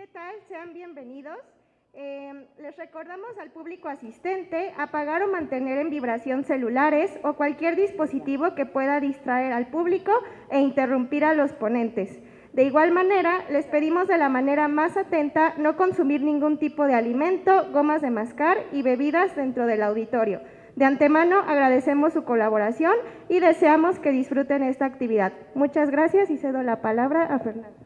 ¿Qué tal? Sean bienvenidos. Les recordamos al público asistente apagar o mantener en vibración celulares o cualquier dispositivo que pueda distraer al público e interrumpir a los ponentes. De igual manera, les pedimos de la manera más atenta no consumir ningún tipo de alimento, gomas de mascar y bebidas dentro del auditorio. De antemano agradecemos su colaboración y deseamos que disfruten esta actividad. Muchas gracias y cedo la palabra a Fernando.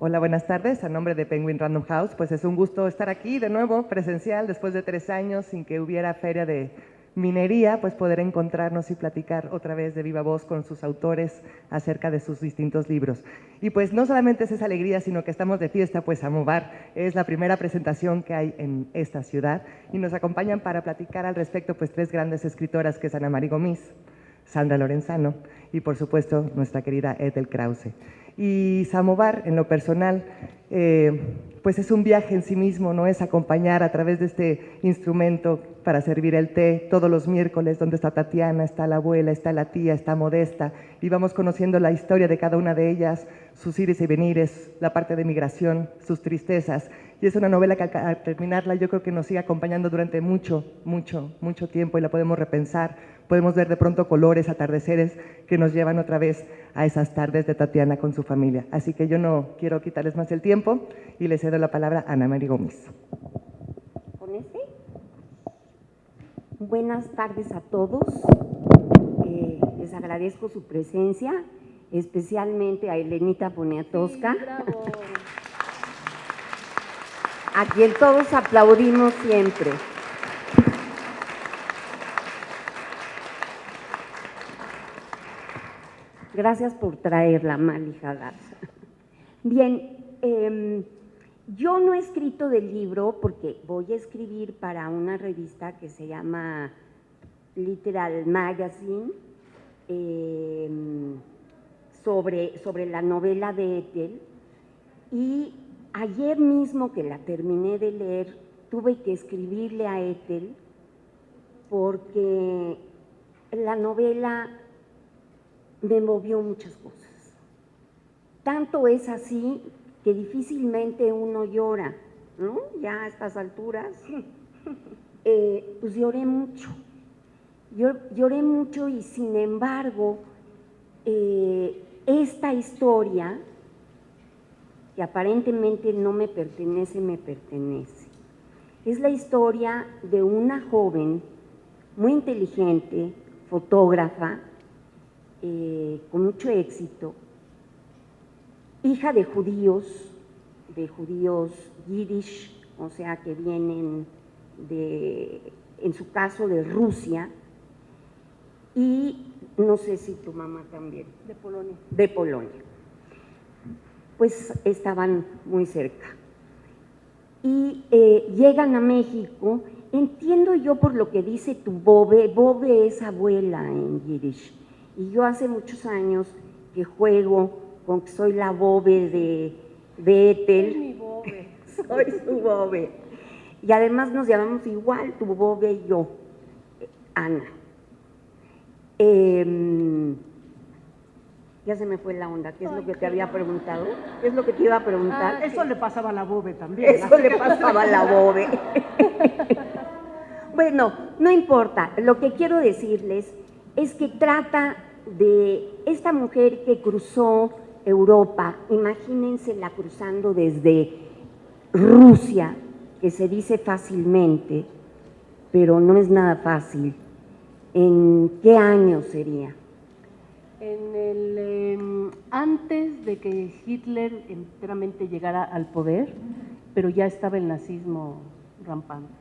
Hola, buenas tardes. A nombre de Penguin Random House, pues es un gusto estar aquí de nuevo, presencial, después de 3 años sin que hubiera feria de minería, pues poder encontrarnos y platicar otra vez de viva voz con sus autores acerca de sus distintos libros. Y pues no solamente es esa alegría, sino que estamos de fiesta, pues Samovar es la primera presentación que hay en esta ciudad y nos acompañan para platicar al respecto pues 3 grandes escritoras, que es Ana Mari Gomis, Sandra Lorenzano y por supuesto nuestra querida Ethel Krause. Y Samovar, en lo personal, pues es un viaje en sí mismo, ¿no? Es acompañar a través de este instrumento para servir el té todos los miércoles, donde está Tatiana, está la abuela, está la tía, está Modesta, y vamos conociendo la historia de cada una de ellas, sus ires y venires, la parte de migración, sus tristezas. Y es una novela que al terminarla yo creo que nos sigue acompañando durante mucho tiempo y la podemos repensar, podemos ver de pronto colores, atardeceres que nos llevan otra vez a esas tardes de Tatiana con su familia. Así que yo no quiero quitarles más el tiempo y les cedo la palabra a Ana Mari Gomis. ¿Con este? Buenas tardes a todos. Les agradezco su presencia, especialmente a Elenita Poniatowska, sí, bravo. A quien todos aplaudimos siempre. Gracias por traerla, Malija Garza. Bien, yo no he escrito del libro porque voy a escribir para una revista que se llama Literal Magazine sobre la novela de Ethel, y ayer mismo que la terminé de leer tuve que escribirle a Ethel porque la novela me movió muchas cosas. Tanto es así que difícilmente uno llora, ¿no? Ya a estas alturas, pues lloré mucho. Lloré mucho y sin embargo, esta historia, que aparentemente no me pertenece, me pertenece. Es la historia de una joven muy inteligente, fotógrafa, con mucho éxito, hija de judíos yiddish, o sea, que vienen en su caso, de Rusia, y no sé si tu mamá también. De Polonia. De Polonia. Pues estaban muy cerca. Y llegan a México. Entiendo yo por lo que dice tu Bobe es abuela en yiddish. Y yo hace muchos años que juego con que soy la Bobe de Ethel. Es mi Bobe. Soy su Bobe. Y además nos llamamos igual, tu Bobe y yo, Ana. Ya se me fue la onda. ¿Qué es lo que te había preguntado? ¿Qué es lo que te iba a preguntar? Eso le pasaba a la Bobe también. Eso le pasaba a la Bobe. Bueno, no importa. Lo que quiero decirles es que trata de esta mujer que cruzó Europa. Imagínensela cruzando desde Rusia, que se dice fácilmente, pero no es nada fácil. ¿En qué año sería? Antes de que Hitler enteramente llegara al poder, pero ya estaba el nazismo rampante.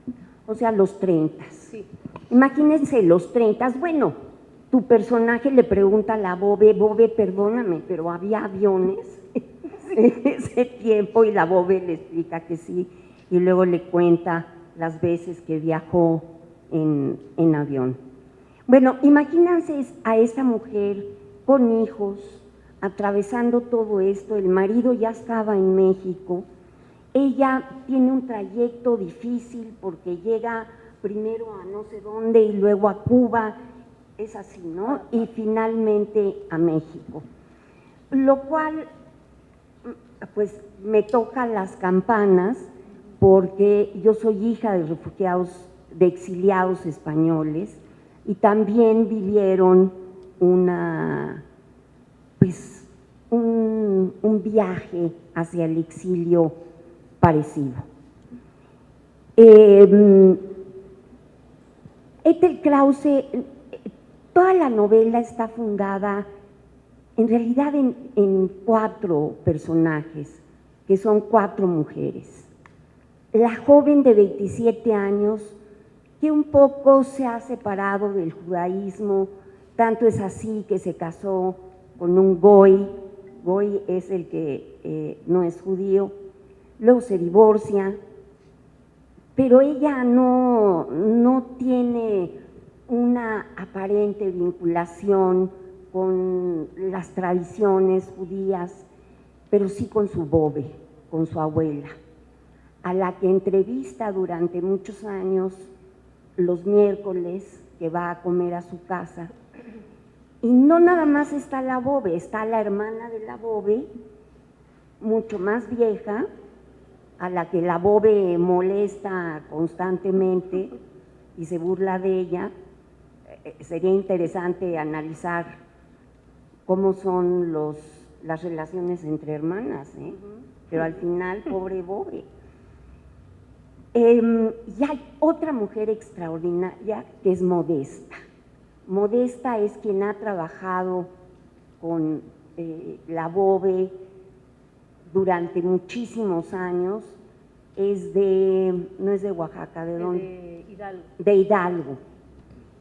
O sea, los 30. Sí. Imagínense los 30. Bueno, tu personaje le pregunta a la Bobe, perdóname, pero había aviones en ese tiempo, y la Bobe le explica que sí, y luego le cuenta las veces que viajó en avión. Bueno, imagínense a esta mujer con hijos, atravesando todo esto. El marido ya estaba en México. Ella tiene un trayecto difícil porque llega primero a no sé dónde y luego a Cuba, es así, ¿no? Y finalmente a México. Lo cual pues me tocan las campanas porque yo soy hija de refugiados, de exiliados españoles, y también vivieron pues, un viaje hacia el exilio parecido. Ethel Krause, toda la novela está fundada en realidad en 4 personajes, que son 4 mujeres. La joven de 27 años, que un poco se ha separado del judaísmo, tanto es así que se casó con un goy es el que no es judío, luego se divorcia, pero ella no tiene una aparente vinculación con las tradiciones judías, pero sí con su bobe, con su abuela, a la que entrevista durante muchos años los miércoles, que va a comer a su casa. Y no nada más está la bobe, está la hermana de la bobe, mucho más vieja, a la que la bobe molesta constantemente y se burla de ella. Sería interesante analizar cómo son las relaciones entre hermanas, pero al final, pobre bobe. Y hay otra mujer extraordinaria que es Modesta. Modesta es quien ha trabajado con la bobe durante muchísimos años, no es de Oaxaca, ¿de dónde? De Hidalgo. De Hidalgo.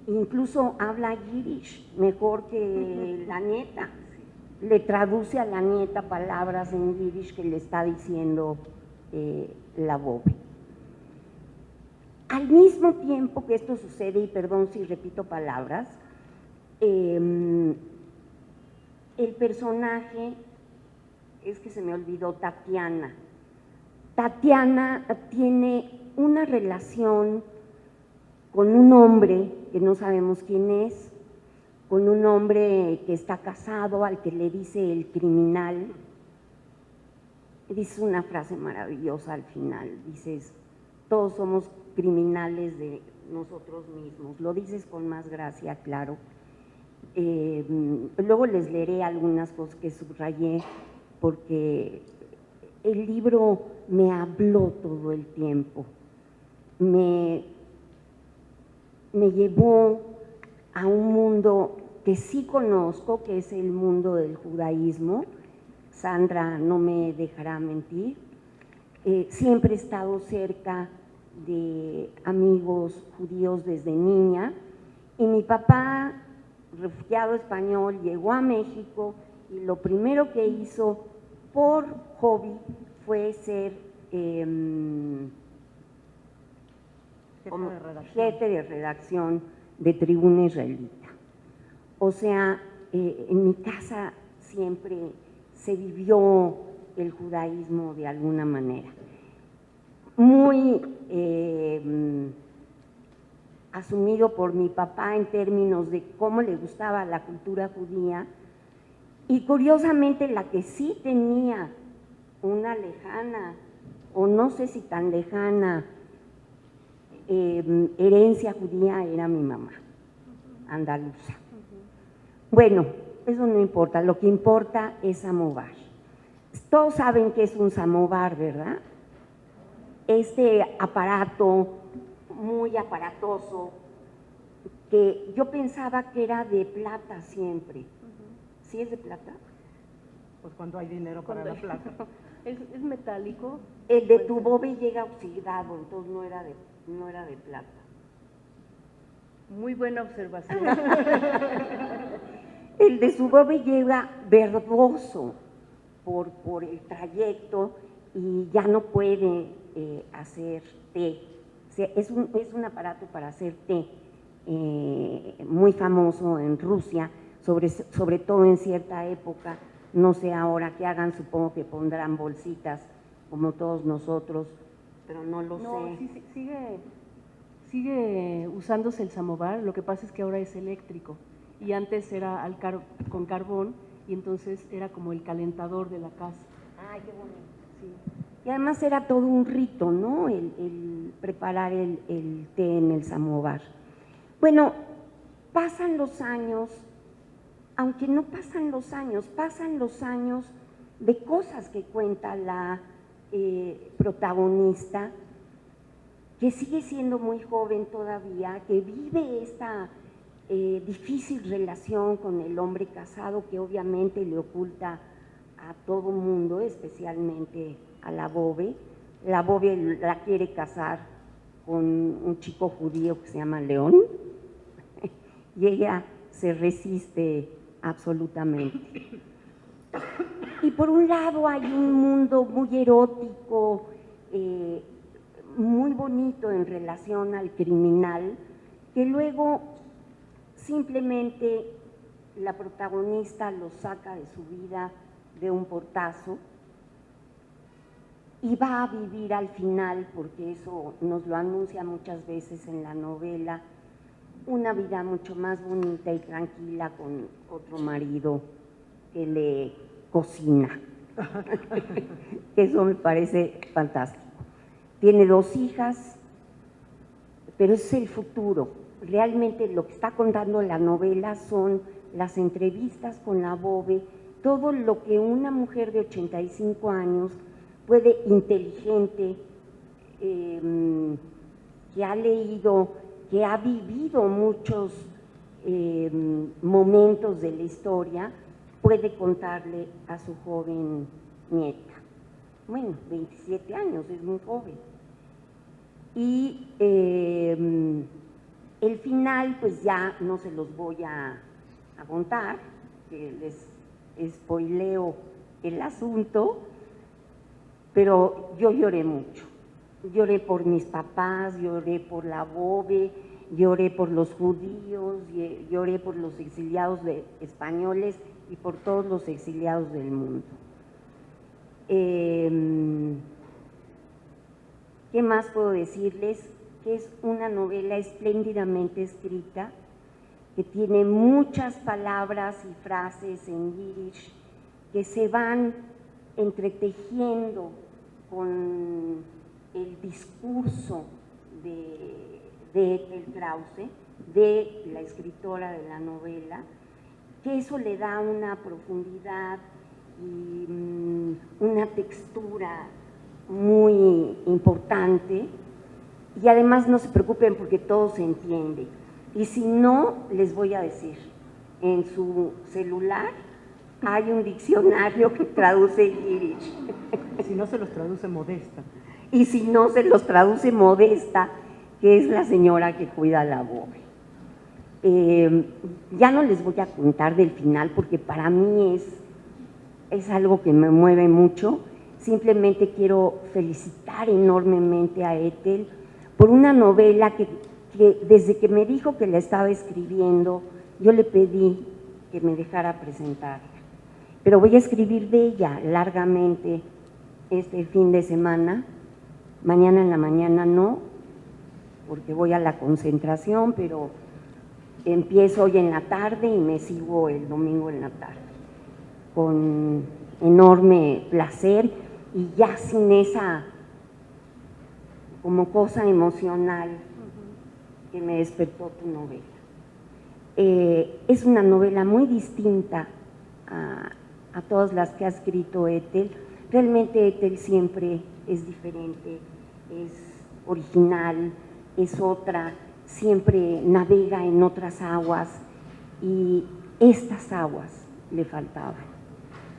Incluso habla yiddish mejor que la nieta. Le traduce a la nieta palabras en yiddish que le está diciendo la bobe. Al mismo tiempo que esto sucede, y perdón si repito palabras, el personaje, es que se me olvidó, Tatiana. Tatiana tiene una relación con un hombre que no sabemos quién es, con un hombre que está casado, al que le dice el criminal. Dice una frase maravillosa al final, dices, todos somos criminales de nosotros mismos. Lo dices con más gracia, claro. Luego les leeré algunas cosas que subrayé, porque el libro me habló todo el tiempo. Me llevó a un mundo que sí conozco, que es el mundo del judaísmo. Sandra no me dejará mentir. Siempre he estado cerca de amigos judíos desde niña, y mi papá, refugiado español, llegó a México y lo primero que hizo por hobby fue ser jefe de redacción de Tribuna Israelita. O sea, en mi casa siempre se vivió el judaísmo de alguna manera. Muy asumido por mi papá en términos de cómo le gustaba la cultura judía, y curiosamente la que sí tenía una lejana, o no sé si tan lejana, herencia judía era mi mamá, andaluza. Bueno, eso no importa, lo que importa es samovar. Todos saben qué es un samovar, ¿verdad? Este aparato muy aparatoso, que yo pensaba que era de plata siempre. ¿Sí es de plata? Pues cuando hay dinero para la plata. Es metálico. El de tu bobe llega oxidado, entonces no era de plata. Muy buena observación. El de su bobe llega verdoso por el trayecto y ya no puede hacer té. O sea, es un aparato para hacer té muy famoso en Rusia, sobre todo en cierta época. No sé ahora qué hagan, supongo que pondrán bolsitas como todos nosotros, pero no lo sé. Sí, sigue usándose el samovar, lo que pasa es que ahora es eléctrico y antes era con carbón, y entonces era como el calentador de la casa. Ay, qué bonito, sí. Y además era todo un rito, ¿no? El preparar el té en el samovar. Bueno, pasan los años, aunque no pasan los años de cosas que cuenta la protagonista, que sigue siendo muy joven todavía, que vive esta difícil relación con el hombre casado que obviamente le oculta a todo mundo, especialmente a la Bove. La Bove la quiere casar con un chico judío que se llama León y ella se resiste absolutamente. Y por un lado hay un mundo muy erótico, muy bonito en relación al criminal, que luego simplemente la protagonista lo saca de su vida de un portazo y va a vivir al final, porque eso nos lo anuncia muchas veces en la novela, una vida mucho más bonita y tranquila con otro marido que le cocina. Eso me parece fantástico. Tiene 2 hijas, pero es el futuro. Realmente lo que está contando la novela son las entrevistas con la Bove, todo lo que una mujer de 85 años puede, inteligente, que ha leído, que ha vivido muchos momentos de la historia, puede contarle a su joven nieta. Bueno, 27 años, es muy joven. Y el final, pues ya no se los voy a contar, que les spoileo el asunto, pero yo lloré mucho. Lloré por mis papás, lloré por la Bove, lloré por los judíos, lloré por los exiliados españoles y por todos los exiliados del mundo. ¿Qué más puedo decirles? Que es una novela espléndidamente escrita, que tiene muchas palabras y frases en yiddish que se van entretejiendo con el discurso de Ethel Krause, de la escritora de la novela, que eso le da una profundidad y una textura muy importante, y además no se preocupen porque todo se entiende. Y si no, les voy a decir, en su celular hay un diccionario que traduce yiddish. Si no se los traduce Modesta. Y si no, se los traduce Modesta, que es la señora que cuida a la Bove. Ya no les voy a contar del final porque para mí es algo que me mueve mucho. Simplemente quiero felicitar enormemente a Ethel por una novela que desde que me dijo que la estaba escribiendo, yo le pedí que me dejara presentarla. Pero voy a escribir de ella largamente este fin de semana. Mañana en la mañana no, porque voy a la concentración, pero empiezo hoy en la tarde y me sigo el domingo en la tarde, con enorme placer y ya sin esa como cosa emocional que me despertó tu novela. Es una novela muy distinta a todas las que ha escrito Ethel. Realmente Ethel siempre es diferente, es original, es otra, siempre navega en otras aguas y estas aguas le faltaban,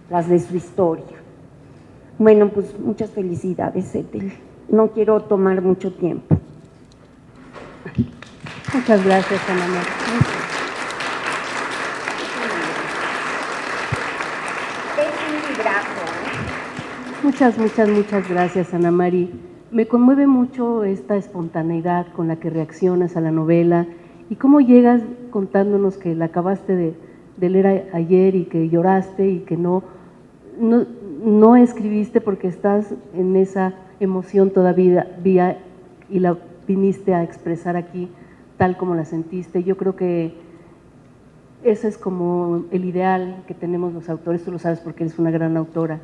las de su historia. Bueno, pues muchas felicidades, Ethel. No quiero tomar mucho tiempo. Muchas gracias, Ana María. Es un librazo, Muchas gracias, Ana María. Me conmueve mucho esta espontaneidad con la que reaccionas a la novela y cómo llegas contándonos que la acabaste de leer ayer y que lloraste y que no escribiste porque estás en esa emoción todavía y la viniste a expresar aquí tal como la sentiste. Yo creo que ese es como el ideal que tenemos los autores, tú lo sabes porque eres una gran autora,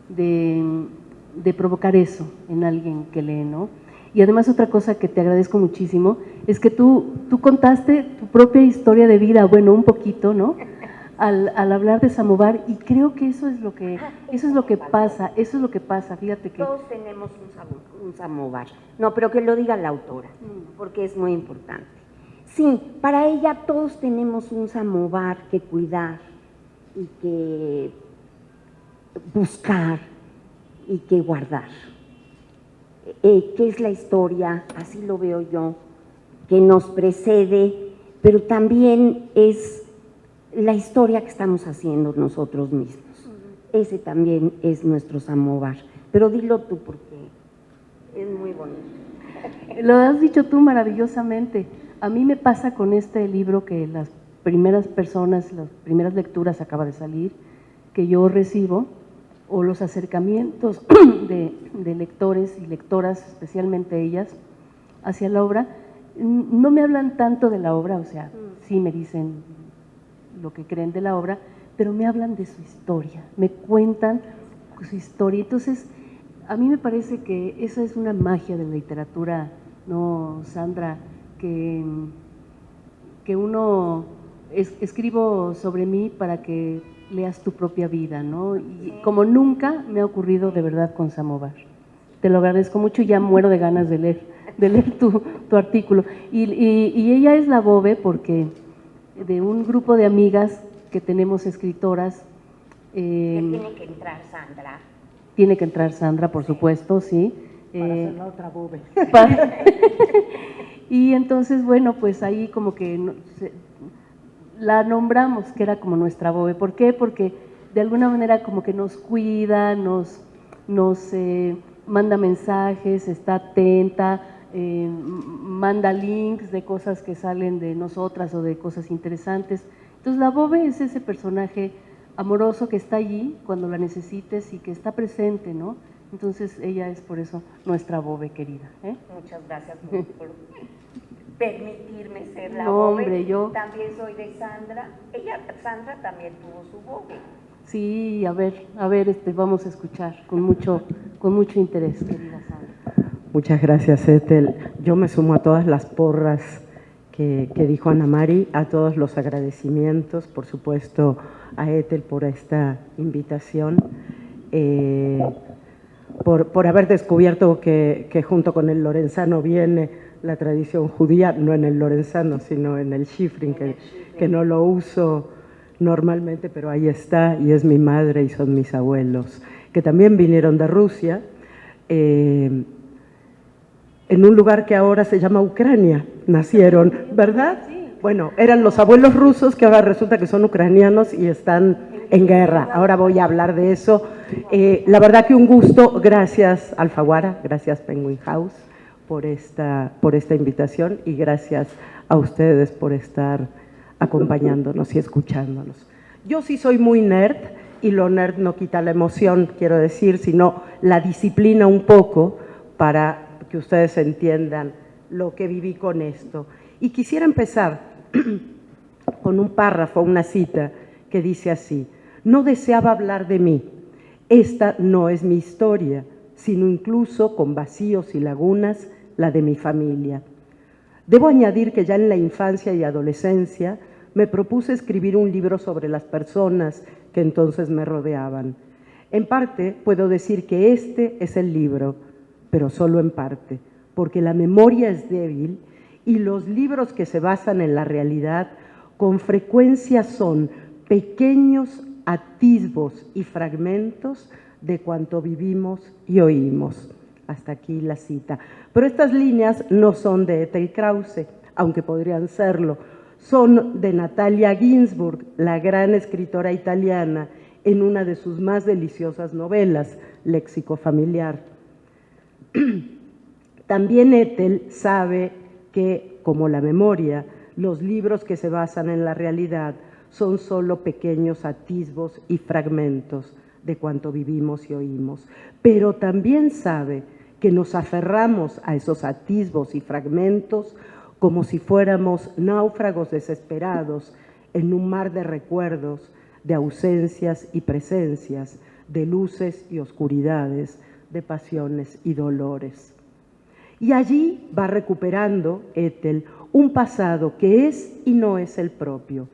de provocar eso en alguien que lee, ¿no? Y además otra cosa que te agradezco muchísimo es que tú contaste tu propia historia de vida, bueno, un poquito, ¿no? Al hablar de Samovar, y creo que eso es lo que pasa, fíjate que… Todos tenemos un samovar. No, pero que lo diga la autora, porque es muy importante. Sí, para ella todos tenemos un samovar que cuidar y que buscar y que guardar. ¿Qué es la historia? Así lo veo yo, que nos precede, pero también es la historia que estamos haciendo nosotros mismos. Ese también es nuestro samovar. Pero dilo tú porque es muy bonito. Lo has dicho tú maravillosamente. A mí me pasa con este libro que las primeras personas, las primeras lecturas acaba de salir, que yo recibo, o los acercamientos de lectores y lectoras, especialmente ellas, hacia la obra, no me hablan tanto de la obra, o sea, sí me dicen lo que creen de la obra, pero me hablan de su historia, me cuentan su historia. Entonces, a mí me parece que esa es una magia de la literatura, ¿no, Sandra? Que uno escribo sobre mí para que leas tu propia vida, ¿no? Y como nunca me ha ocurrido de verdad con Samovar. Te lo agradezco mucho y ya muero de ganas de leer tu artículo. Y ella es la Bobe porque de un grupo de amigas que tenemos escritoras. Tiene que entrar Sandra. Tiene que entrar Sandra, por supuesto, sí. Para hacer la otra bobe. Y entonces, bueno, pues ahí como que la nombramos, que era como nuestra Bobe. ¿Por qué? Porque de alguna manera como que nos cuida, nos manda mensajes, está atenta, manda links de cosas que salen de nosotras o de cosas interesantes. Entonces la Bobe es ese personaje amoroso que está allí cuando la necesites y que está presente, ¿no? Entonces ella es por eso nuestra Bobe querida. Muchas gracias por permitirme ser la No, Bobe. hombre, yo… También soy de Sandra. Sandra también tuvo su Bobe. Sí, a ver, vamos a escuchar con mucho interés, querida Sandra. Muchas gracias, Ethel. Yo me sumo a todas las porras que dijo Ana Mari, a todos los agradecimientos, por supuesto, a Ethel por esta invitación, por haber descubierto que junto con el lorenzano viene la tradición judía, no en el lorenzano, sino en el shifrin, que no lo uso normalmente, pero ahí está, y es mi madre y son mis abuelos, que también vinieron de Rusia, en un lugar que ahora se llama Ucrania, nacieron, ¿verdad? Bueno, eran los abuelos rusos que ahora resulta que son ucranianos y están en guerra. Ahora voy a hablar de eso. La verdad que un gusto, gracias Alfaguara, gracias Penguin House por esta invitación y gracias a ustedes por estar acompañándonos y escuchándonos. Yo sí soy muy nerd y lo nerd no quita la emoción, quiero decir, sino la disciplina un poco para que ustedes entiendan lo que viví con esto. Y quisiera empezar con un párrafo, una cita que dice así: no deseaba hablar de mí, esta no es mi historia, sino incluso con vacíos y lagunas la de mi familia. Debo añadir que ya en la infancia y adolescencia me propuse escribir un libro sobre las personas que entonces me rodeaban. En parte puedo decir que este es el libro, pero solo en parte, porque la memoria es débil y los libros que se basan en la realidad con frecuencia son pequeños atisbos y fragmentos de cuanto vivimos y oímos. Hasta aquí la cita. Pero estas líneas no son de Ethel Krause, aunque podrían serlo. Son de Natalia Ginzburg, la gran escritora italiana, en una de sus más deliciosas novelas, Léxico familiar. También Ethel sabe que, como la memoria, los libros que se basan en la realidad son solo pequeños atisbos y fragmentos de cuanto vivimos y oímos. Pero también sabe que nos aferramos a esos atisbos y fragmentos como si fuéramos náufragos desesperados en un mar de recuerdos, de ausencias y presencias, de luces y oscuridades, de pasiones y dolores. Y allí va recuperando Ethel un pasado que es y no es el propio,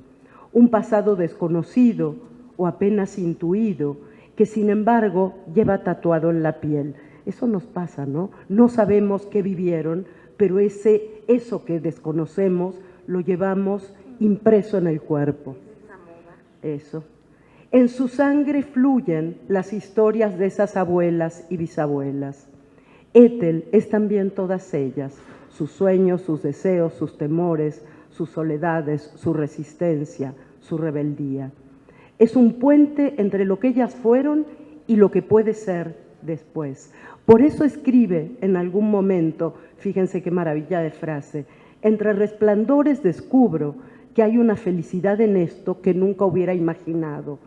un pasado desconocido o apenas intuido, que sin embargo lleva tatuado en la piel. Eso nos pasa, ¿no? No sabemos qué vivieron, pero eso que desconocemos lo llevamos impreso en el cuerpo. Eso. En su sangre fluyen las historias de esas abuelas y bisabuelas. Ethel es también todas ellas, sus sueños, sus deseos, sus temores, sus soledades, su resistencia, su rebeldía. Es un puente entre lo que ellas fueron y lo que puede ser después. Por eso escribe en algún momento, fíjense qué maravilla de frase, entre resplandores descubro que hay una felicidad en esto que nunca hubiera imaginado.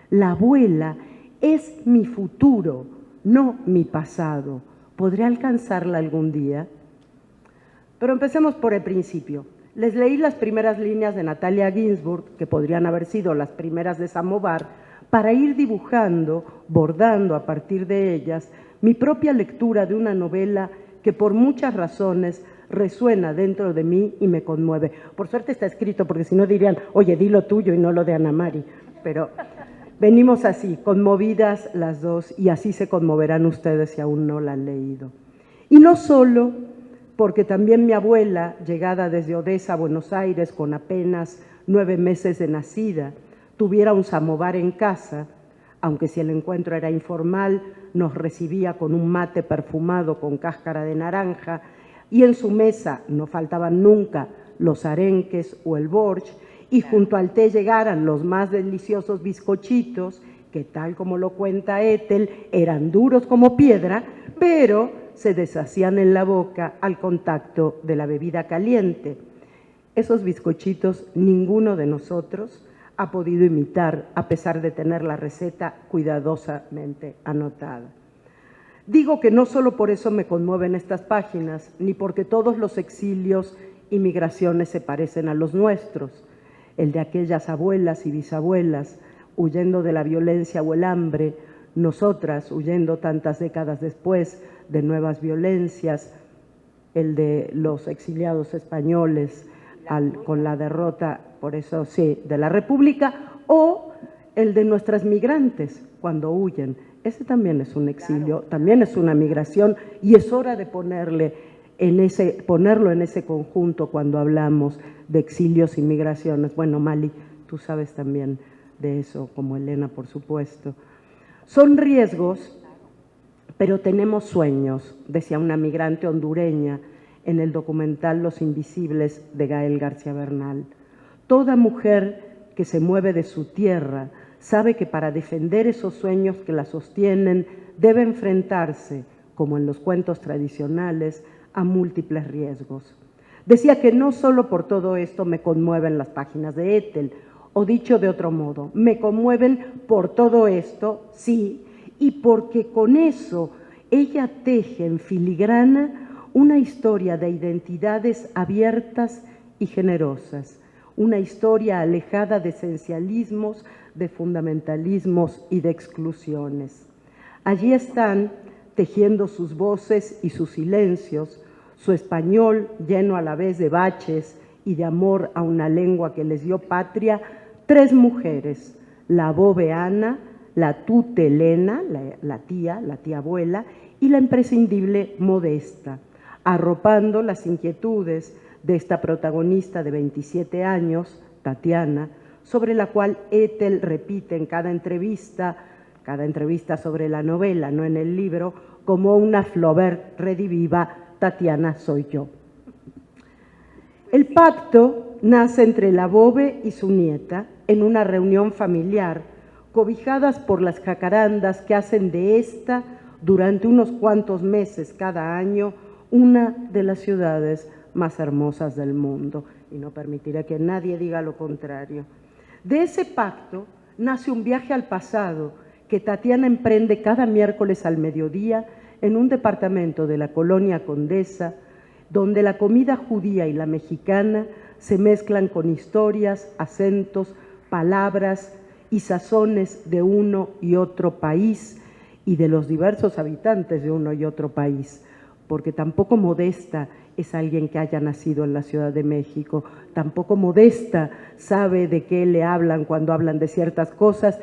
La abuela es mi futuro, no mi pasado. ¿Podré alcanzarla algún día? Pero empecemos por el principio. Les leí las primeras líneas de Natalia Ginzburg, que podrían haber sido las primeras de Samovar, para ir dibujando, bordando a partir de ellas, mi propia lectura de una novela que por muchas razones resuena dentro de mí y me conmueve. Por suerte está escrito, porque si no dirían, oye, di lo tuyo y no lo de Ana Mari. Pero venimos así, conmovidas las dos, y así se conmoverán ustedes si aún no la han leído. Y no solo porque también mi abuela, llegada desde Odessa a Buenos Aires con apenas 9 meses de nacida, tuviera un samovar en casa, aunque si el encuentro era informal, nos recibía con un mate perfumado con cáscara de naranja, y en su mesa no faltaban nunca los arenques o el borsch, y junto al té llegaran los más deliciosos bizcochitos, que tal como lo cuenta Ethel, eran duros como piedra, pero se deshacían en la boca al contacto de la bebida caliente. Esos bizcochitos ninguno de nosotros ha podido imitar, a pesar de tener la receta cuidadosamente anotada. Digo que no solo por eso me conmueven estas páginas, ni porque todos los exilios y migraciones se parecen a los nuestros, el de aquellas abuelas y bisabuelas huyendo de la violencia o el hambre, nosotras huyendo tantas décadas después de nuevas violencias, el de los exiliados españoles con la derrota, por eso sí, de la República, o el de nuestras migrantes cuando huyen. Ese también es un exilio, también es una migración, y es hora de ponerlo en ese conjunto cuando hablamos de exilios y migraciones. Bueno, Mali, tú sabes también de eso, como Elena, por supuesto. Son riesgos, pero tenemos sueños, decía una migrante hondureña en el documental Los Invisibles de Gael García Bernal. Toda mujer que se mueve de su tierra sabe que para defender esos sueños que la sostienen debe enfrentarse, como en los cuentos tradicionales, a múltiples riesgos. Decía que no solo por todo esto me conmueven las páginas de Ethel, o dicho de otro modo, me conmueven por todo esto, sí, y porque con eso ella teje en filigrana una historia de identidades abiertas y generosas, una historia alejada de esencialismos, de fundamentalismos y de exclusiones. Allí están, tejiendo sus voces y sus silencios, su español lleno a la vez de baches y de amor a una lengua que les dio patria, 3 mujeres, la bobe Ana, la tute Elena, la tía abuela, y la imprescindible Modesta, arropando las inquietudes de esta protagonista de 27 años, Tatiana, sobre la cual Ethel repite en cada entrevista sobre la novela, no en el libro, como una Flaubert rediviva, Tatiana soy yo. El pacto nace entre la bobe y su nieta en una reunión familiar, cobijadas por las jacarandas que hacen de esta, durante unos cuantos meses cada año, una de las ciudades más hermosas del mundo. Y no permitiré que nadie diga lo contrario. De ese pacto nace un viaje al pasado que Tatiana emprende cada miércoles al mediodía en un departamento de la colonia Condesa, donde la comida judía y la mexicana se mezclan con historias, acentos, palabras y sazones de uno y otro país y de los diversos habitantes de uno y otro país, porque tampoco Modesta es alguien que haya nacido en la Ciudad de México, tampoco Modesta sabe de qué le hablan cuando hablan de ciertas cosas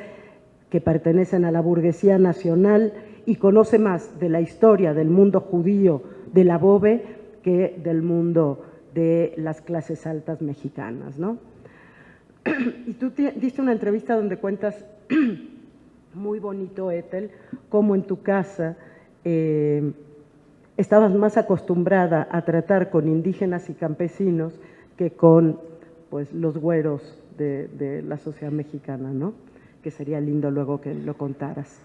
que pertenecen a la burguesía nacional y conoce más de la historia del mundo judío de la BOVE que del mundo de las clases altas mexicanas, ¿no? Y tú diste una entrevista donde cuentas muy bonito, Ethel, cómo en tu casa estabas más acostumbrada a tratar con indígenas y campesinos que con pues, los güeros de la sociedad mexicana, ¿no? Que sería lindo luego que lo contaras.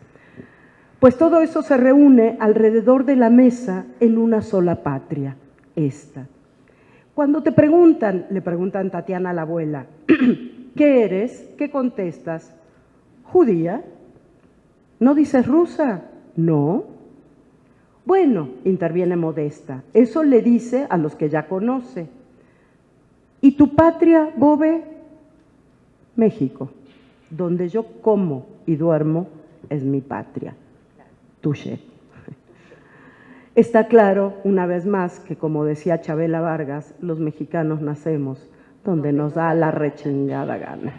Pues todo eso se reúne alrededor de la mesa en una sola patria, esta. Cuando te preguntan, le preguntan Tatiana a la abuela, ¿qué eres? ¿Qué contestas? ¿Judía? ¿No dices rusa? No. Bueno, interviene Modesta, eso le dice a los que ya conoce. ¿Y tu patria, Bobe? México, donde yo como y duermo es mi patria. Touché. Está claro, una vez más, que como decía Chabela Vargas, los mexicanos nacemos donde nos da la rechingada gana.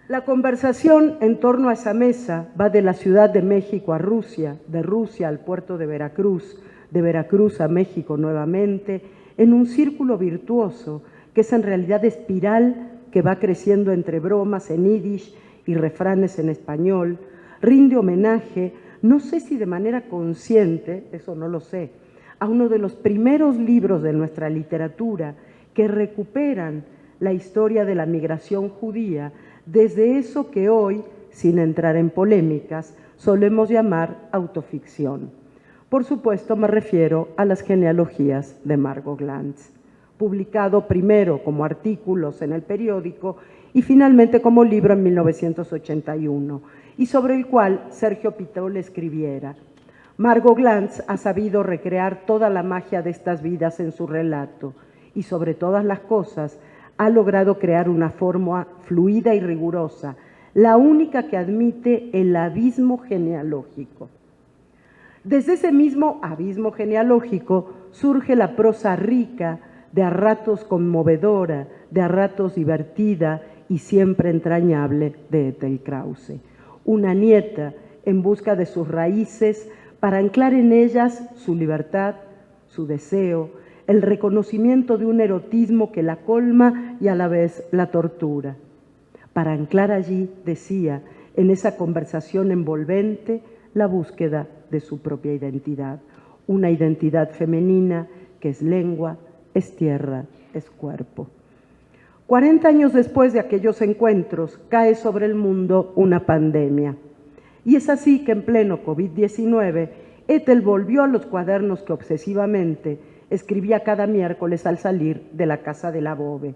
La conversación en torno a esa mesa va de la Ciudad de México a Rusia, de Rusia al puerto de Veracruz a México nuevamente, en un círculo virtuoso que es en realidad espiral que va creciendo entre bromas en yiddish y refranes en español, rinde homenaje, no sé si de manera consciente, eso no lo sé, a uno de los primeros libros de nuestra literatura que recuperan la historia de la migración judía desde eso que hoy, sin entrar en polémicas, solemos llamar autoficción. Por supuesto, me refiero a las genealogías de Margot Glantz, publicado primero como artículos en el periódico y finalmente como libro en 1981, y sobre el cual Sergio Pitol escribiera: Margot Glantz ha sabido recrear toda la magia de estas vidas en su relato y sobre todas las cosas ha logrado crear una forma fluida y rigurosa, la única que admite el abismo genealógico. Desde ese mismo abismo genealógico surge la prosa rica, de a ratos conmovedora, de a ratos divertida y siempre entrañable de Ethel Krause, una nieta en busca de sus raíces para anclar en ellas su libertad, su deseo, el reconocimiento de un erotismo que la colma y a la vez la tortura. Para anclar allí, decía, en esa conversación envolvente, la búsqueda de su propia identidad, una identidad femenina que es lengua, es tierra, es cuerpo. 40 años después de aquellos encuentros, cae sobre el mundo una pandemia. Y es así que en pleno COVID-19, Ethel volvió a los cuadernos que obsesivamente escribía cada miércoles al salir de la casa de la BOVE.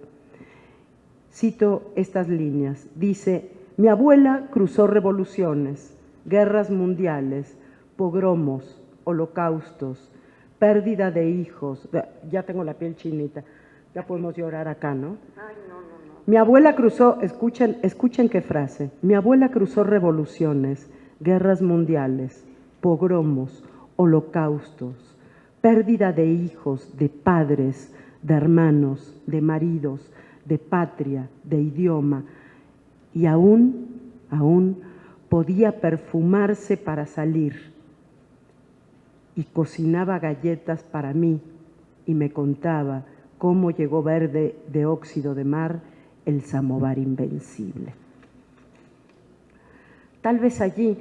Cito estas líneas, dice: mi abuela cruzó revoluciones, guerras mundiales, pogromos, holocaustos, pérdida de hijos, ya tengo la piel chinita, ya podemos llorar acá, ¿no? Ay, no. Mi abuela cruzó, escuchen qué frase, mi abuela cruzó revoluciones, guerras mundiales, pogromos, holocaustos, pérdida de hijos, de padres, de hermanos, de maridos, de patria, de idioma, y aún podía perfumarse para salir. Y cocinaba galletas para mí y me contaba cómo llegó verde de óxido de mar el samovar invencible. Tal vez allí,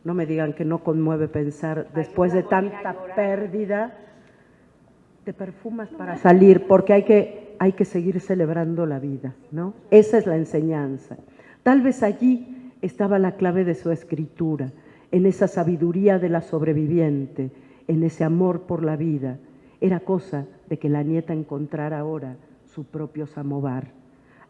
no me digan que no conmueve pensar, después de tanta pérdida, te perfumas para salir, porque hay que seguir celebrando la vida, ¿no? Esa es la enseñanza. Tal vez allí estaba la clave de su escritura, en esa sabiduría de la sobreviviente, en ese amor por la vida. Era cosa de que la nieta encontrara ahora su propio samovar.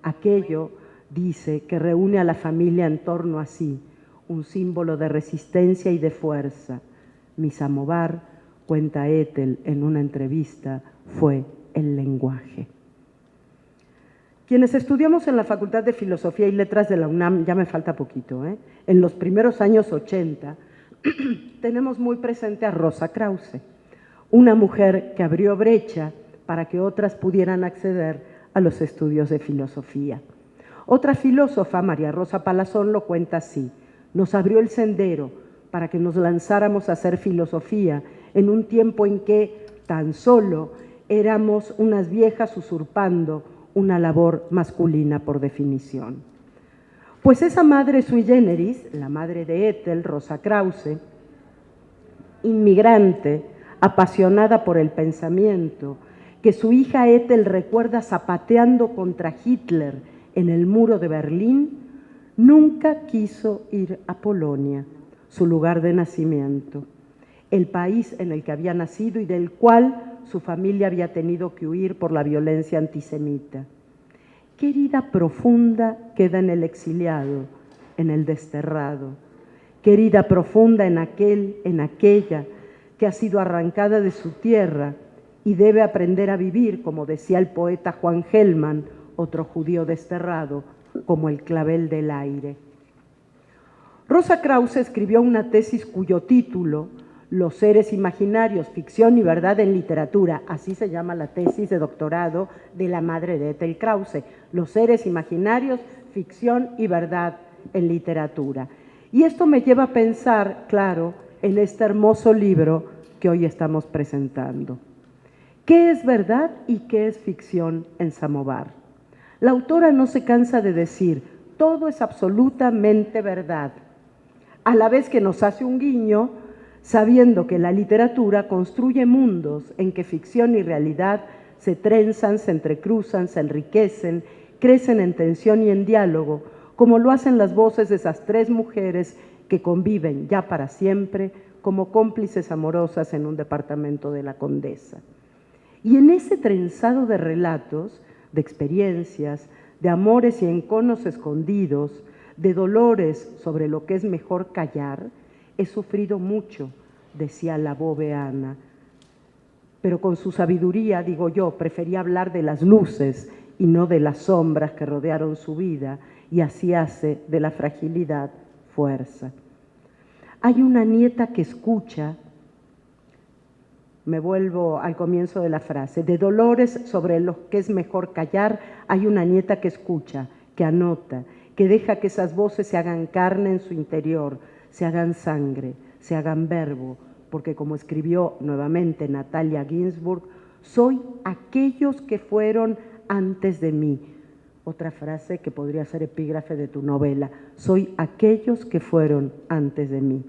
Aquello, dice, que reúne a la familia en torno a sí, un símbolo de resistencia y de fuerza. Mi samovar, cuenta Ethel en una entrevista, fue el lenguaje. Quienes estudiamos en la Facultad de Filosofía y Letras de la UNAM, ya me falta poquito, en los primeros años 80, tenemos muy presente a Rosa Krause, una mujer que abrió brecha para que otras pudieran acceder a los estudios de filosofía. Otra filósofa, María Rosa Palazón, lo cuenta así: nos abrió el sendero para que nos lanzáramos a hacer filosofía en un tiempo en que tan solo éramos unas viejas usurpando una labor masculina por definición. Pues esa madre sui generis, la madre de Ethel, Rosa Krause, inmigrante, apasionada por el pensamiento, que su hija Ethel recuerda zapateando contra Hitler en el muro de Berlín, nunca quiso ir a Polonia, su lugar de nacimiento, el país en el que había nacido y del cual su familia había tenido que huir por la violencia antisemita. ¿Qué herida profunda queda en el exiliado, en el desterrado? ¿Qué herida profunda en aquel, en aquella que ha sido arrancada de su tierra y debe aprender a vivir, como decía el poeta Juan Gelman, otro judío desterrado, como el clavel del aire? Rosa Krause escribió una tesis cuyo título, Los seres imaginarios, ficción y verdad en literatura, así se llama la tesis de doctorado de la madre de Ethel Krause, Los seres imaginarios, ficción y verdad en literatura. Y esto me lleva a pensar, claro, en este hermoso libro que hoy estamos presentando. ¿Qué es verdad y qué es ficción en Samovar? La autora no se cansa de decir, todo es absolutamente verdad, a la vez que nos hace un guiño, sabiendo que la literatura construye mundos en que ficción y realidad se trenzan, se entrecruzan, se enriquecen, crecen en tensión y en diálogo, como lo hacen las voces de esas tres mujeres que conviven ya para siempre como cómplices amorosas en un departamento de la Condesa. Y en ese trenzado de relatos, de experiencias, de amores y enconos escondidos, de dolores sobre lo que es mejor callar, he sufrido mucho, decía la boveana, pero con su sabiduría, digo yo, prefería hablar de las luces y no de las sombras que rodearon su vida, y así hace de la fragilidad fuerza. Hay una nieta que escucha, me vuelvo al comienzo de la frase, de dolores sobre lo que es mejor callar, hay una nieta que escucha, que anota, que deja que esas voces se hagan carne en su interior, se hagan sangre, se hagan verbo, porque como escribió nuevamente Natalia Ginsburg, soy aquellos que fueron antes de mí. Otra frase que podría ser epígrafe de tu novela, soy aquellos que fueron antes de mí.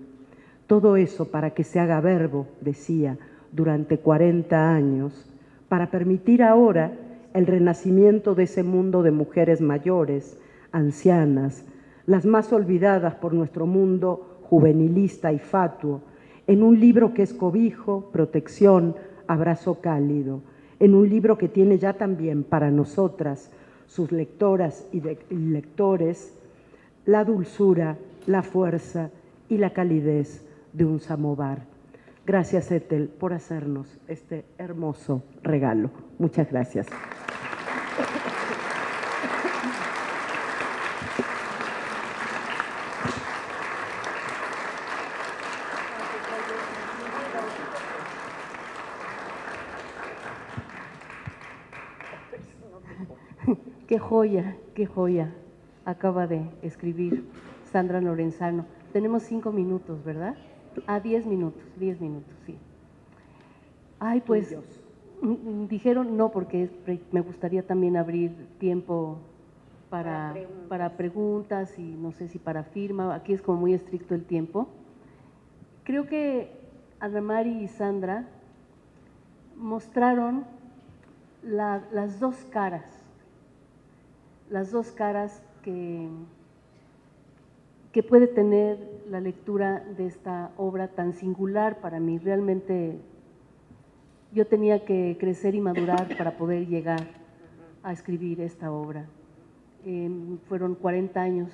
Todo eso para que se haga verbo, decía, durante 40 años, para permitir ahora el renacimiento de ese mundo de mujeres mayores, ancianas, las más olvidadas por nuestro mundo juvenilista y fatuo, en un libro que es cobijo, protección, abrazo cálido, en un libro que tiene ya también para nosotras, sus lectoras y lectores, la dulzura, la fuerza y la calidez de un samovar. Gracias, Ethel, por hacernos este hermoso regalo. Muchas gracias. Qué joya acaba de escribir Sandra Lorenzano. Tenemos 5 minutos, ¿verdad? 10 minutos, sí. Ay, pues, dijeron no, porque me gustaría también abrir tiempo para preguntas y no sé si para firma, aquí es como muy estricto el tiempo. Creo que Ana Mari y Sandra mostraron las dos caras que puede tener la lectura de esta obra tan singular para mí. Realmente yo tenía que crecer y madurar para poder llegar a escribir esta obra. Fueron 40 años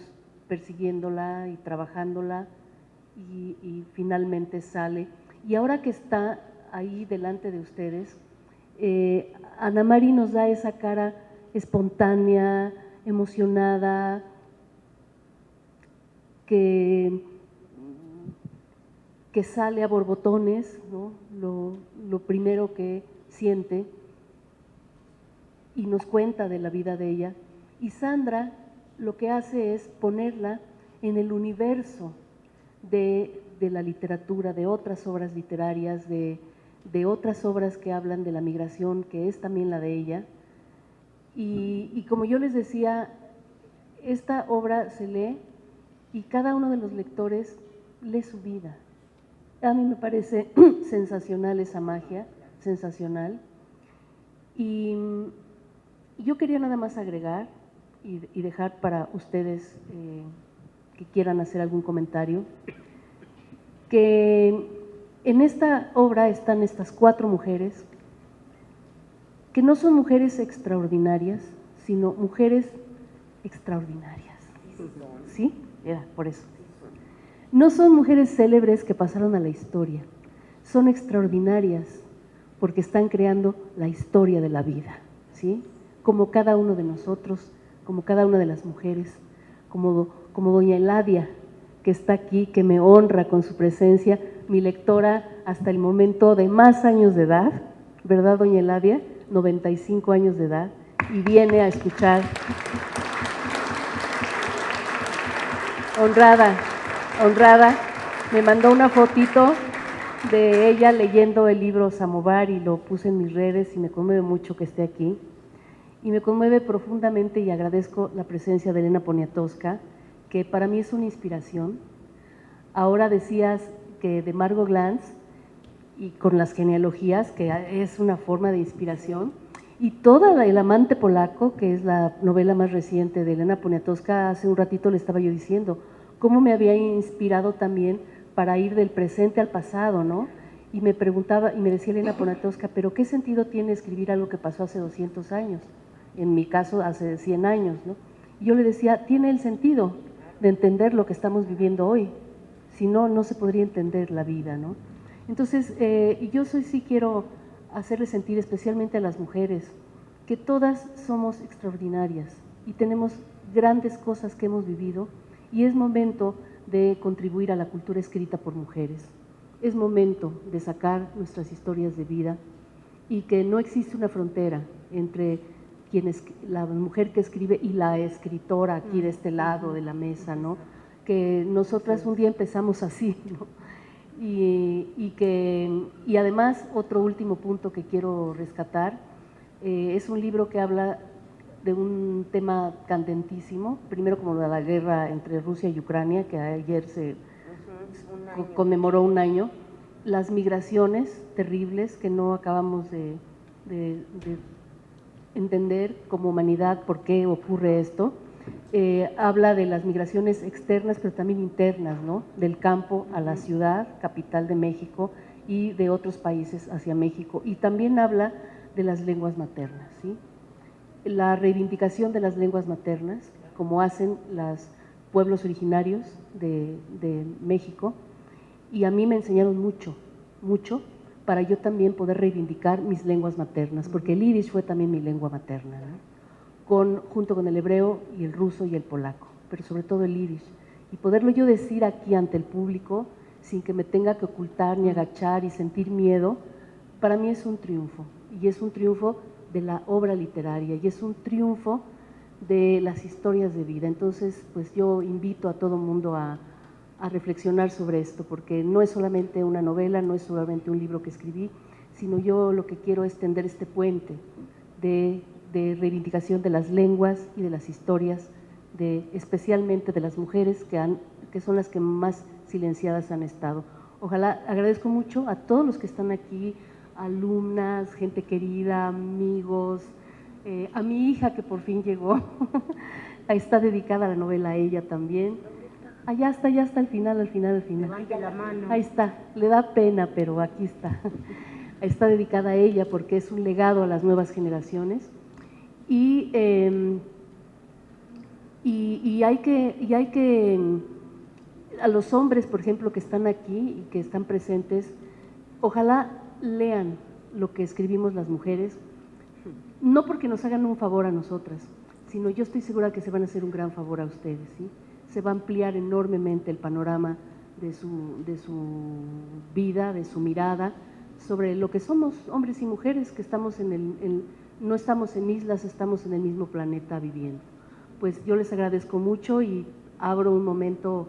persiguiéndola y trabajándola y finalmente sale. Y ahora que está ahí delante de ustedes, Ana Mari nos da esa cara espontánea, emocionada, que sale a borbotones, ¿no? Lo primero que siente, y nos cuenta de la vida de ella. Y Sandra lo que hace es ponerla en el universo de la literatura, de otras obras literarias, de otras obras que hablan de la migración, que es también la de ella. Y como yo les decía, esta obra se lee y cada uno de los lectores lee su vida. A mí me parece sensacional esa magia, sensacional. Y yo quería nada más agregar y dejar para ustedes que quieran hacer algún comentario, que en esta obra están estas 4 mujeres, que no son mujeres extraordinarias, sino mujeres extraordinarias. ¿Sí? Era por eso. No son mujeres célebres que pasaron a la historia, son extraordinarias porque están creando la historia de la vida, ¿sí? Como cada uno de nosotros, como cada una de las mujeres, como doña Eladia, que está aquí, que me honra con su presencia, mi lectora hasta el momento de más años de edad, ¿verdad, doña Eladia? 95 años de edad, y viene a escuchar. Honrada, me mandó una fotito de ella leyendo el libro Samovar y lo puse en mis redes y me conmueve mucho que esté aquí. Y me conmueve profundamente y agradezco la presencia de Elena Poniatowska, que para mí es una inspiración. Ahora decías que de Margot Glantz y con las genealogías, que es una forma de inspiración, y toda El amante polaco, que es la novela más reciente de Elena Poniatowska, hace un ratito le estaba yo diciendo, cómo me había inspirado también para ir del presente al pasado, ¿no? Y me preguntaba, y me decía Elena Poniatowska, ¿pero qué sentido tiene escribir algo que pasó hace 200 años? En mi caso, hace 100 años, ¿no? Y yo le decía, tiene el sentido de entender lo que estamos viviendo hoy, si no, no se podría entender la vida, ¿no? Entonces, yo sí quiero hacerles sentir especialmente a las mujeres que todas somos extraordinarias y tenemos grandes cosas que hemos vivido y es momento de contribuir a la cultura escrita por mujeres. Es momento de sacar nuestras historias de vida y que no existe una frontera entre la mujer que escribe y la escritora aquí de este lado de la mesa, ¿no? Que nosotras un día empezamos así, ¿no? Y además, otro último punto que quiero rescatar, es un libro que habla de un tema candentísimo, primero como de la guerra entre Rusia y Ucrania, que ayer se conmemoró un año, las migraciones terribles que no acabamos de entender como humanidad por qué ocurre esto. Habla de las migraciones externas, pero también internas, ¿no? Del campo a la ciudad, capital de México, y de otros países hacia México. Y también habla de las lenguas maternas, ¿sí? La reivindicación de las lenguas maternas, como hacen los pueblos originarios de México, y a mí me enseñaron mucho, para yo también poder reivindicar mis lenguas maternas, porque el yiddish fue también mi lengua materna, ¿no? Junto con el hebreo y el ruso y el polaco, pero sobre todo el yiddish. Y poderlo yo decir aquí ante el público, sin que me tenga que ocultar ni agachar y sentir miedo, para mí es un triunfo. Y es un triunfo de la obra literaria, y es un triunfo de las historias de vida. Entonces, pues yo invito a todo mundo a reflexionar sobre esto, porque no es solamente una novela, no es solamente un libro que escribí, sino yo lo que quiero es tender este puente de reivindicación de las lenguas y de las historias, especialmente de las mujeres que son las que más silenciadas han estado. Ojalá, agradezco mucho a todos los que están aquí, alumnas, gente querida, amigos, a mi hija que por fin llegó, está dedicada a la novela a ella también. Ya está al final. Levante la mano. Ahí está, le da pena, pero aquí está. Está dedicada a ella porque es un legado a las nuevas generaciones. Y hay que, a los hombres, por ejemplo, que están aquí y que están presentes, ojalá lean lo que escribimos las mujeres, no porque nos hagan un favor a nosotras, sino yo estoy segura que se van a hacer un gran favor a ustedes, ¿sí? Se va a ampliar enormemente el panorama de su vida, de su mirada, sobre lo que somos hombres y mujeres que estamos no estamos en islas, estamos en el mismo planeta viviendo. Pues yo les agradezco mucho y abro un momento,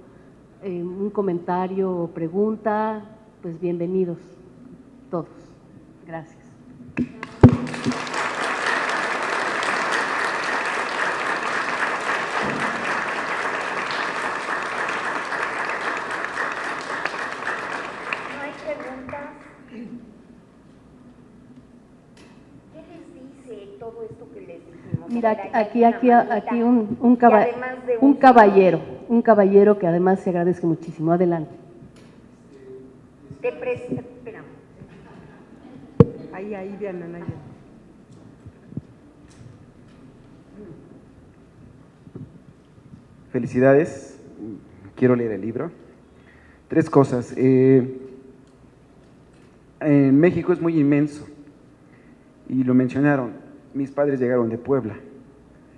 un comentario o pregunta, pues bienvenidos todos. Gracias. ¿No hay preguntas? ¿Qué les dice todo esto que les dijimos? Mira, A ver, aquí un caballero que además se agradece muchísimo. Adelante. Espera. Ahí, Diana Naya. Felicidades, quiero leer el libro. 3 cosas. En México es muy inmenso y lo mencionaron. Mis padres llegaron de Puebla,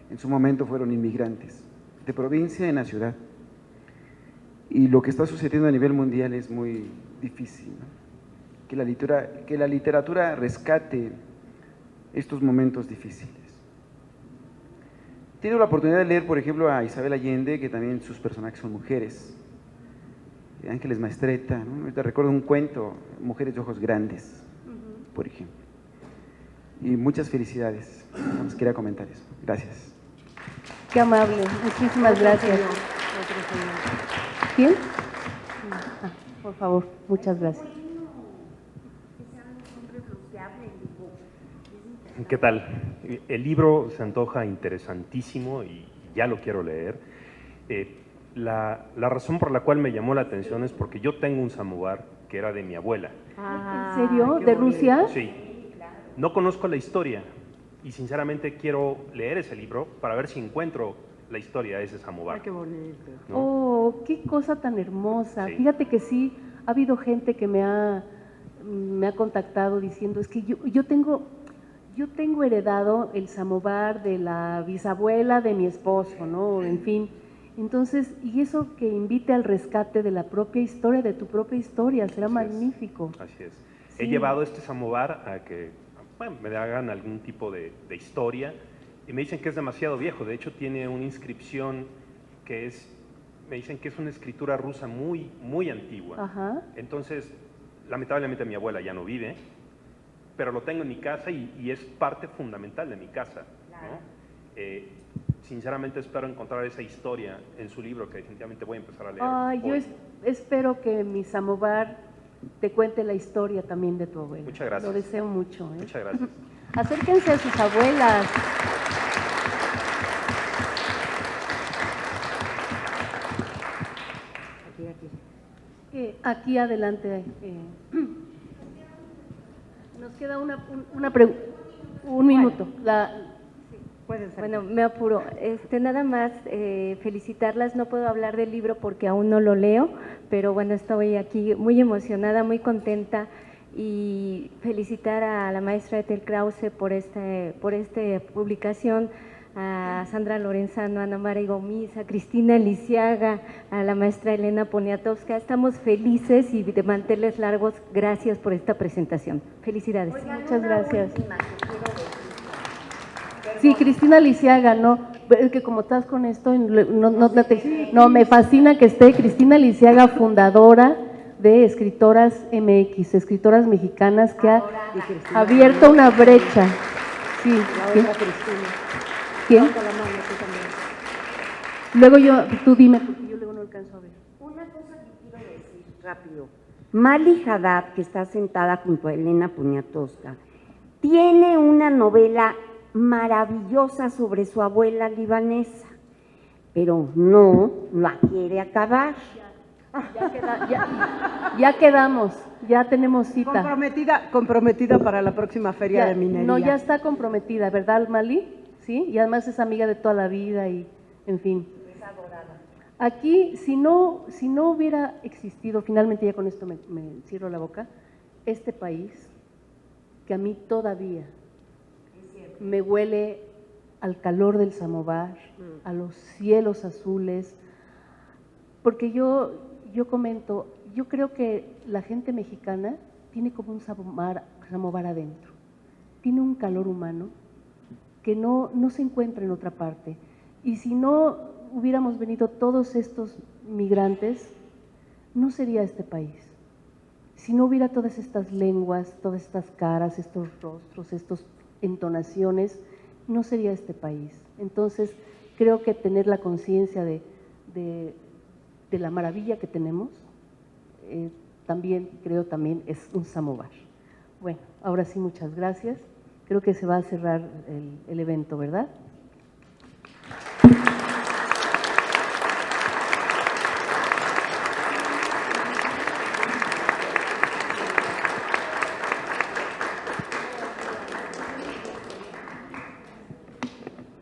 en su momento fueron inmigrantes, de provincia en la ciudad. Y lo que está sucediendo a nivel mundial es muy difícil, ¿no? Que la literatura rescate estos momentos difíciles. He tenido la oportunidad de leer, por ejemplo, a Isabel Allende, que también sus personajes son mujeres. Ángeles Maestreta, ¿no? Ahorita recuerdo un cuento, Mujeres de ojos grandes, por ejemplo. Y muchas felicidades. Nada más quería comentar eso. Gracias. Qué amable, muchísimas gracias. ¿Quién? Por favor, muchas gracias. ¿Qué tal? El libro se antoja interesantísimo y ya lo quiero leer. La razón por la cual me llamó la atención es porque yo tengo un samovar que era de mi abuela. ¿En serio? ¿De Rusia? Sí. No conozco la historia y sinceramente quiero leer ese libro para ver si encuentro la historia de ese samovar. Ay, qué bonito. ¿No? Oh, qué cosa tan hermosa. Sí. Fíjate que sí, ha habido gente que me ha contactado diciendo, es que yo tengo heredado el samovar de la bisabuela de mi esposo, ¿no? En fin. Entonces, y eso que invite al rescate de la propia historia, de tu propia historia, será magnífico. Así es. Sí. He llevado este samovar a que me hagan algún tipo de historia y me dicen que es demasiado viejo. De hecho, tiene una inscripción que me dicen que es una escritura rusa muy, muy antigua. Ajá. Entonces, lamentablemente mi abuela ya no vive, pero lo tengo en mi casa y es parte fundamental de mi casa, ¿no? Sinceramente espero encontrar esa historia en su libro que definitivamente voy a empezar a leer. Yo hoy. espero que mi samovar te cuente la historia también de tu abuela. Muchas gracias. Lo deseo mucho. Muchas gracias. Acérquense a sus abuelas. Aquí adelante. Nos queda un minuto. Bueno, me apuro. Nada más felicitarlas. No puedo hablar del libro porque aún no lo leo, pero bueno, estoy aquí muy emocionada, muy contenta y felicitar a la maestra Ethel Krause por esta publicación, a Sandra Lorenzano, a Ana Mara Gómez, a Cristina Lisiaga, a la maestra Elena Poniatowska. Estamos felices y de manteles largos. Gracias por esta presentación. Felicidades. Muchas gracias. Sí, Cristina Lisiaga, no, es que como estás con esto, no, me fascina que esté Cristina Lisiaga, fundadora de Escritoras MX, Escritoras Mexicanas, que ha abierto una brecha. Sí. ¿Quién? Luego tú dime, porque yo luego no alcanzo a ver. Una cosa que quiero decir rápido. Mali Haddad, que está sentada junto a Elena Poniatowska, tiene una novela maravillosa sobre su abuela libanesa, pero no la quiere acabar. Ya quedamos, ya tenemos cita. Comprometida para la próxima feria de minería. No, ya está comprometida, ¿verdad, Mali? Sí, y además es amiga de toda la vida y, en fin. Es adorada. Aquí, si no hubiera existido, finalmente ya con esto me cierro la boca, este país, que a mí todavía me huele al calor del samovar, a los cielos azules, porque yo comento, yo creo que la gente mexicana tiene como un samovar adentro, tiene un calor humano que no se encuentra en otra parte. Y si no hubiéramos venido todos estos migrantes, no sería este país. Si no hubiera todas estas lenguas, todas estas caras, estos rostros, estas entonaciones, no sería este país. Entonces, creo que tener la conciencia de la maravilla que tenemos, también es un samovar. Bueno, ahora sí, muchas gracias. Creo que se va a cerrar el evento, ¿verdad?